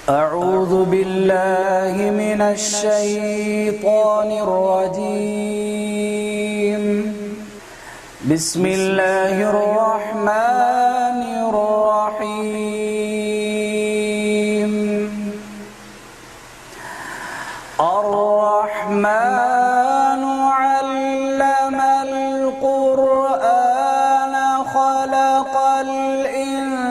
أعوذ بالله من الشيطان الرجيم. بسم الله الرحمن الرحيم. الرحمن علم القرآن خلق الإنسان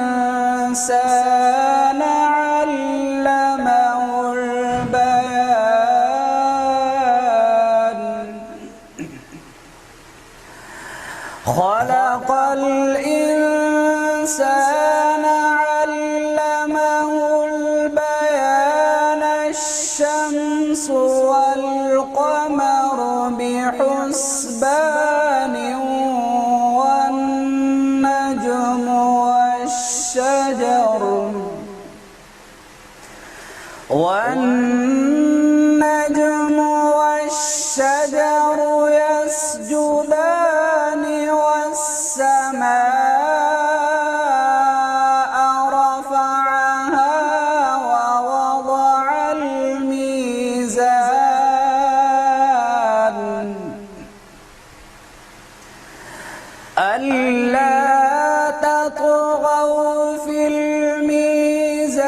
علمه البيان. خلق الإنسان علمه البيان. الشمس والقمر بحسبان والنجم والشجر يسجدان والسماء رفعها ووضع الميزان ألا تطغوا في الميزان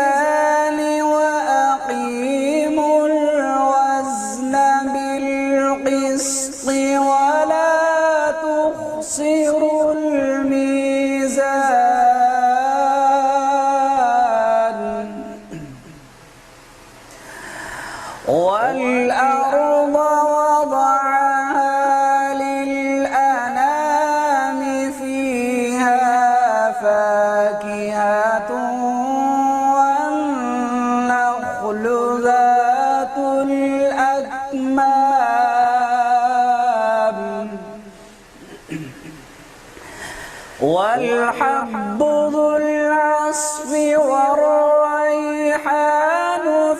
وأقيموا الوزن بالقسط ولا تخسروا الميزان. والأرض وضعها للأنام فيها فاكهة والنخل ذات الأكمام والحب ذو العصف والريحان.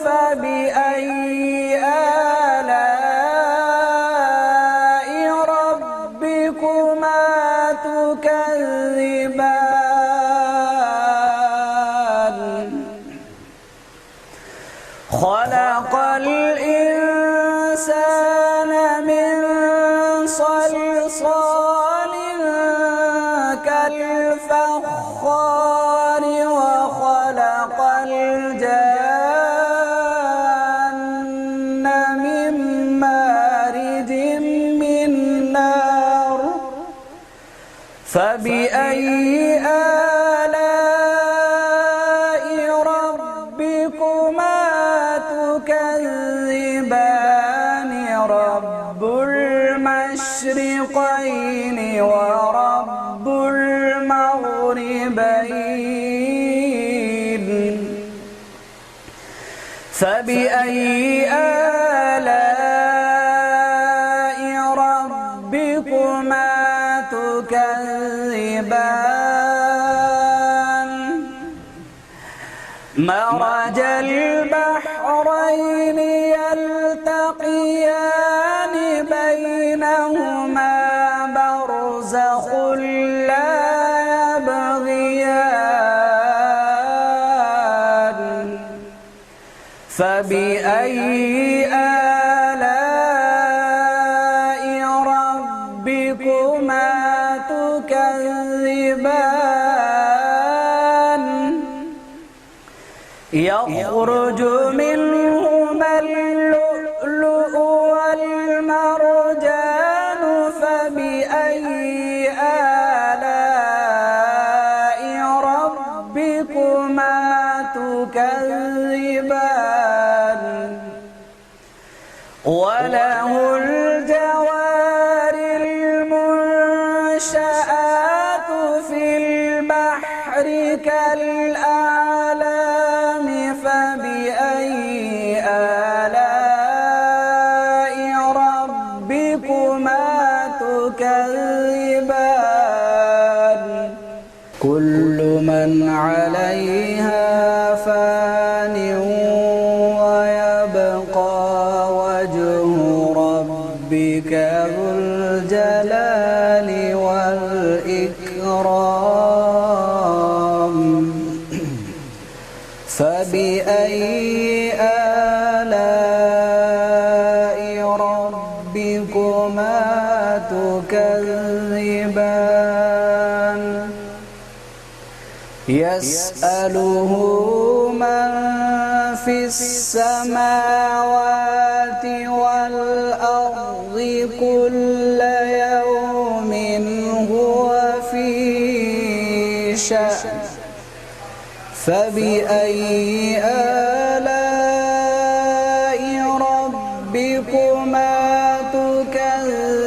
فبأي آلاء ربكما تكذبان. خلق الإنسان من صلصال كالفخار وخلق الجان من مارج من نار. فبأي آلاء ربكما تكذبان. رب المشرقين ورب المغربين. فبأي آلاء ربكما تكذبان. مرج البحرين يلتقيان بينهما برزخ لا يبغيان. فبأي آلاء ربكما تكذبان. يخرج منهما اللؤلؤ والمرجان. فبأي آلاء ربكما تكذبان. وله الجوار المنشآت في البحر كالأعلام. فبأي آلاء ربكما تكذبان. كل من عليها فان ويبقى وجه ربك ذو الجلال والإكرام. فبأي آلاء ربكما تكذبان يسأله من في السماوات والأرض كل يوم هو في شأن فبأي آلاء ربكما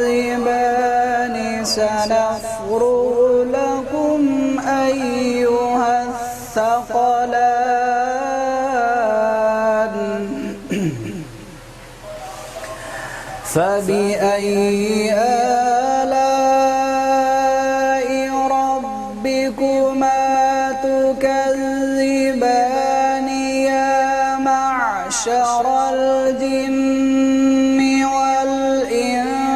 تكذبان سنفرغ لكم أيها الثقلان فبأي آلاء ربكما تكذبان يا معشر الجن والإنس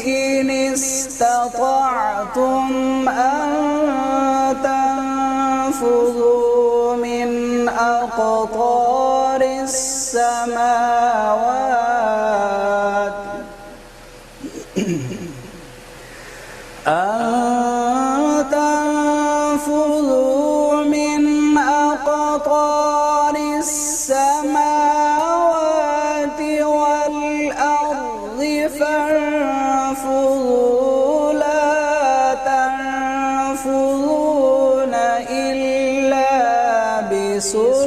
إن استطعتم أن تنفذوا من أقطار السماوات والأرض فانفذوا لا تنفذون إلا بسلطان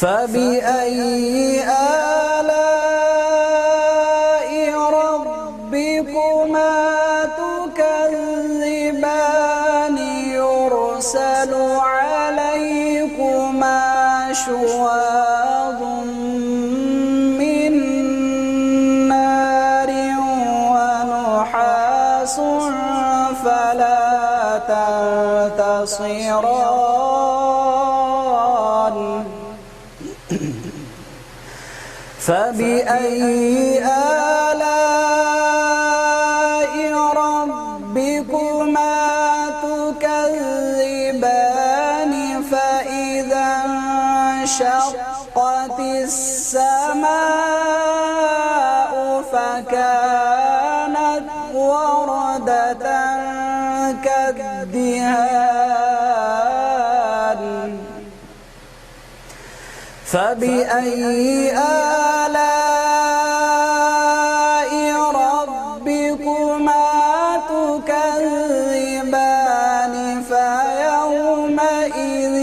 فبأي آلاء ربكما تكذبان يرسل عليكما شواظ من نار ونحاس فلا تنتصران فبأي آلاء ربكما تكذبان فإذا انشقت السماء فكانت وردة كالدهان فبأي آلاء ربكما تكذبان فيومئذ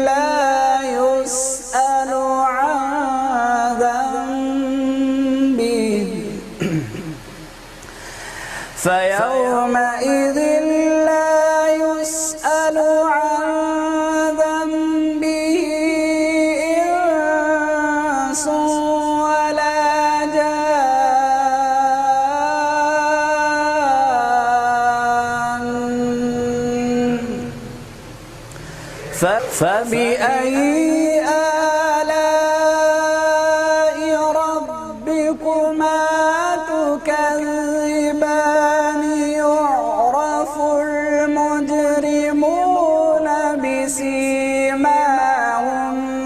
لا يسأل عن ذنبه فيومئذ لا يسأل عن ذنبه إنس ولا جان فبأي آلاء ربكما تكذبان يعرف المجرمون بسيماهم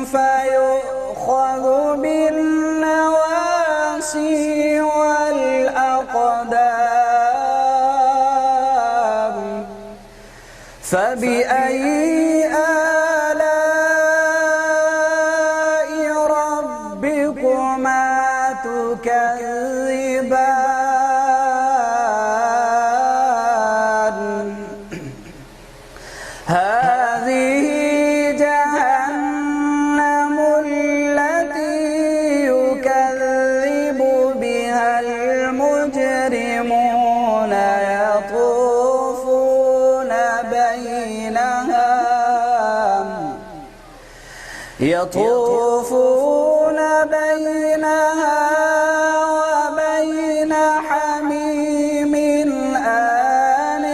فيؤخذ بالنواصي والأقدام فبأي آلاء ربكما تكذبان هذه جهنم التي يكذب بها المجرمون يطوفون بينها وبين حميم آن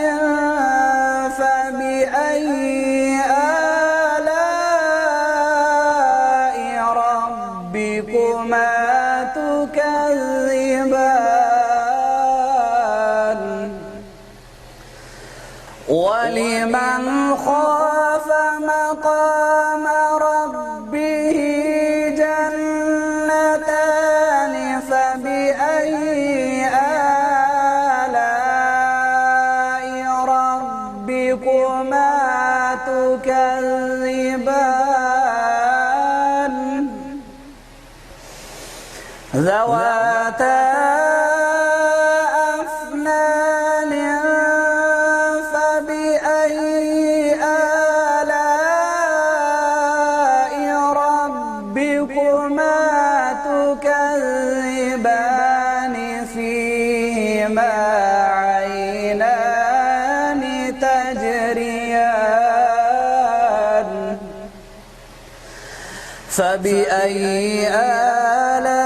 فبأي آلاء ربكما تكذبان ولمن خاف مقام ربه جنتان فبأي آلاء ربكما تكذبان ذواتا أفنان فبأي آلاء ربكما تكذبان فيهما عينان تجريان فبأي آلاء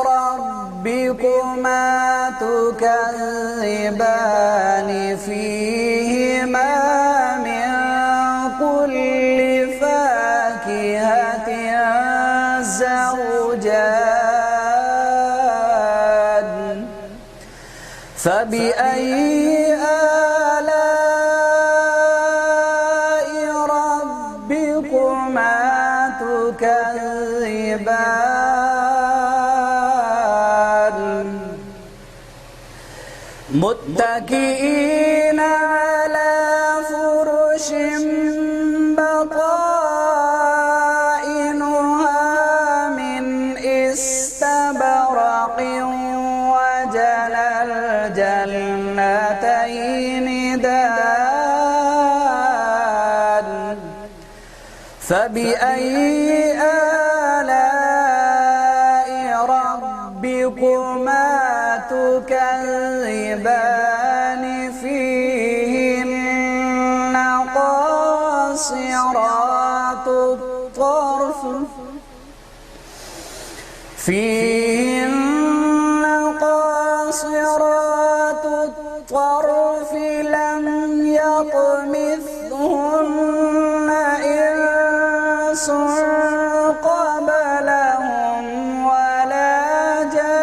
ربكما تكذبان فيهما من كل فاكهة زوجان فبأي آلاء ربكما تكذبان متكئين على فرش بطائنها من استبرق وجنى الجنتين دان فبأي آلاء ربكما تكذبان فيهن قاصرات الطرف لم يطمثهن إنس قبلهم ولا جان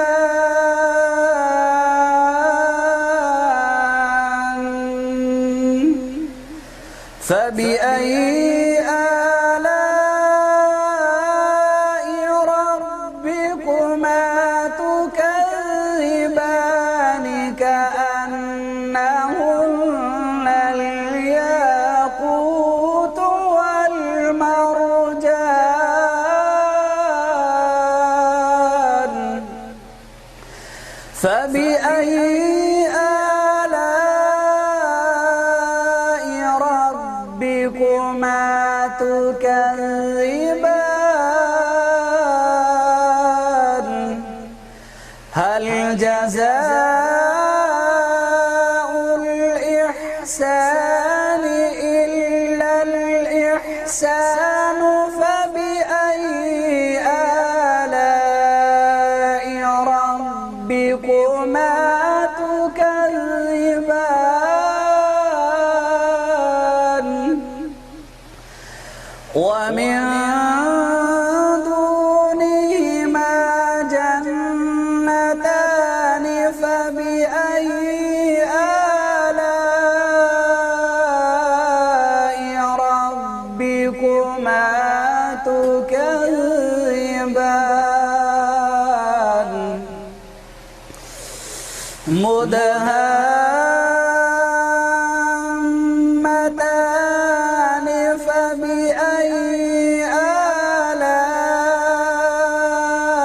فبأي آلاء ربكما تكذبان كأنهن الياقوت والمرجان فبأي آلاء ربكما تكذبان هل جزاء الإحسان إلا الإحسان فبأي آلاء ربكما تكذبان ومن دونهما جنتان فبأي آلاء ربكما تكذبان مدهامتان فبأي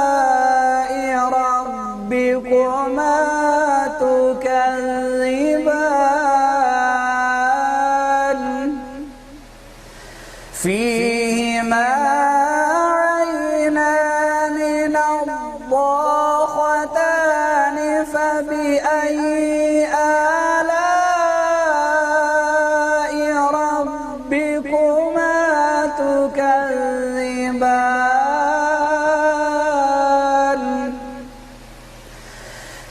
آلاء ربكما تكذبان فيهما عينان نضاختان فبأي آلاء ربكما تكذبان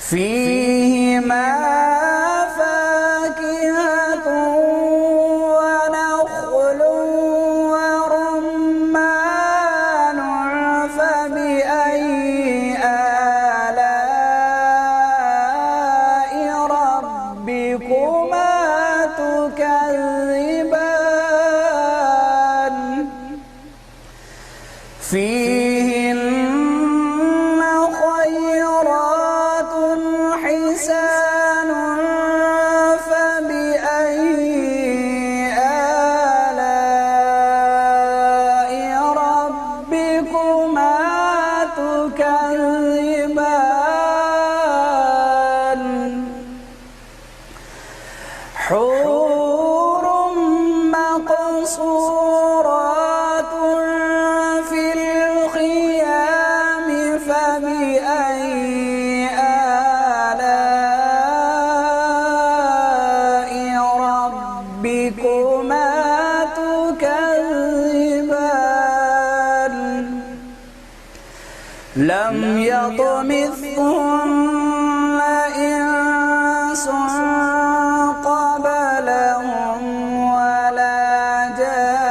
فيهما فاكهة ونخل ورمان فبأي آلاء ربكما لم يطمثهن إنس قبلهم ولا جان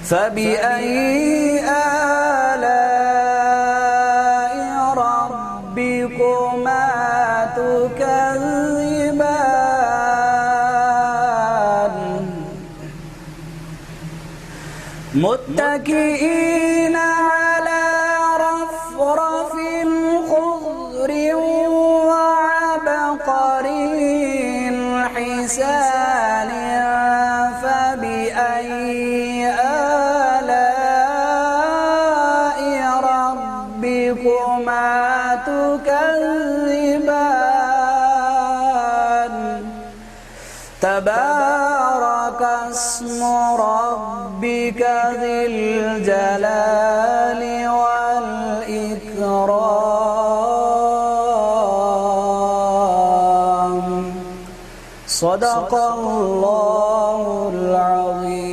فبأي آلاء ربكما تكذبان متكئين على رفرف خضر وعبقري حسان فبأي آلاء ربكما تكذبان تبارك اسم ربك ذي الجلال والإكرام صدق الله العظيم.